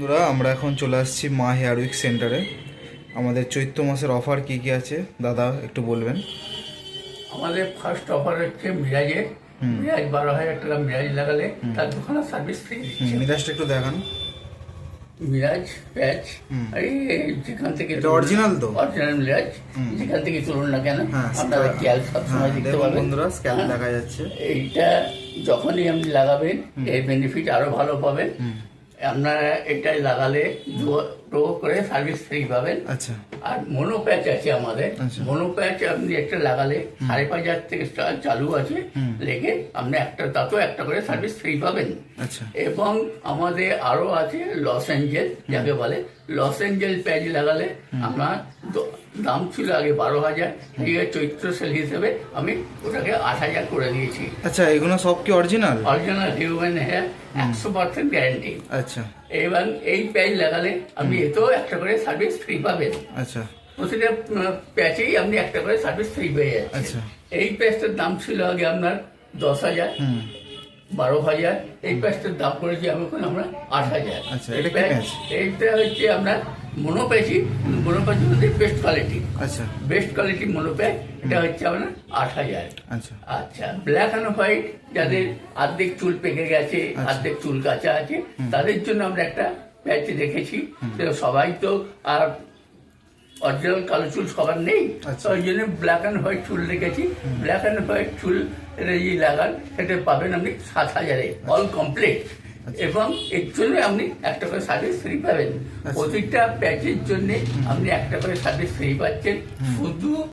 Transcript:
বন্ধুরা, আমরা এখন চলে আসছি মা হেয়ার উইক সেন্টারে। আমাদের চৈত্র মাসের অফার কি কি আছে দাদা একটু বলবেন? আমাদের ফার্স্ট অফার হচ্ছে মিরাজের। মিরাজ 12,000 টাকা মিরাজ লাগালে তার দোকানে সার্ভিস ফ্রি দিচ্ছে। মিরাজটা একটু দেখান। মিরাজ প্যাচ এই যেখান থেকে অরিজিনাল তো? অরিজিনাল মিরাজ যেখান থেকে তুলুন না কেন হ্যাঁ, আপনারা ক্যাল সবসময় দেখতে দেখুন পাবেন। বন্ধুরা, স্ক্যান দেখা যাচ্ছে। এইটা যখনই আপনি লাগাবেন এর বেনিফিট আরো ভালো পাবেন। আপনারা এটা লাগালে দু করে সার্ভিস ফ্রি পাবেন। আচ্ছা আর মনো প্যাচ আছে আমাদের। আচ্ছা। মনো প্যাচ আপনি একটা লাগালে 5,500 থেকে চালু আছে, লেগে আপনি তাতেও একটা করে সার্ভিস ফ্রি পাবেন। আচ্ছা এবং আমাদের আরো আছে লস অ্যাঞ্জেল, যাকে বলে লস অ্যাঞ্জেল প্যাচ লাগালে আপনার দাম ছিল আগে 12,000, চৈত্র সেল হিসেবে আমি ওটাকে 8,000 করে দিয়েছি। আচ্ছা, এগুলো সব কি original? Original human hair, 100% guarantee. আচ্ছা এবং এই প্যাচ লাগালে আপনি এতেও একটা করে সার্ভিস ফ্রি পাবেন। আচ্ছা প্রতিটা প্যাচেই আপনি একটা করে সার্ভিস ফ্রি পেয়ে যাচ্ছেন। আচ্ছা। এই প্যাচটার দাম ছিল আগে আপনার 10,000, 12,000। এই প্যাচটার দাম করেছি আমরা 8,000। আচ্ছা, এটা কি প্যাচ? এইটা হচ্ছে আপনার মনোপ্যাচি। মনোপ্যাচি হচ্ছে বেস্ট কোয়ালিটি। আচ্ছা বেস্ট কোয়ালিটি মনোপ্যাচ, এটা হচ্ছে আপনার 8,000। আচ্ছা আচ্ছা, ব্ল্যাক অ্যান্ড হোয়াইট যাদের অর্ধেক চুল পেকে গেছে, অর্ধেক চুল কাঁচা আছে, তাদের জন্য আমরা একটা প্যাচ রেখেছি। সবাই তো আর অরিজিনাল কালো চুল সবার নেই, ওই জন্য ব্ল্যাক অ্যান্ড হোয়াইট চুল রেখেছি। ব্ল্যাক অ্যান্ড হোয়াইট চুল লাগান, সেটা পাবেন আপনি 7,000-এ অল কমপ্লিট। এবং এর জন্য আপনি একটা করে সার্ভিস ফ্রি পাবেন। প্রতিটা প্যাচের জন্য আপনি একটা করে সার্ভিস ফ্রি পাচ্ছেন। শুধু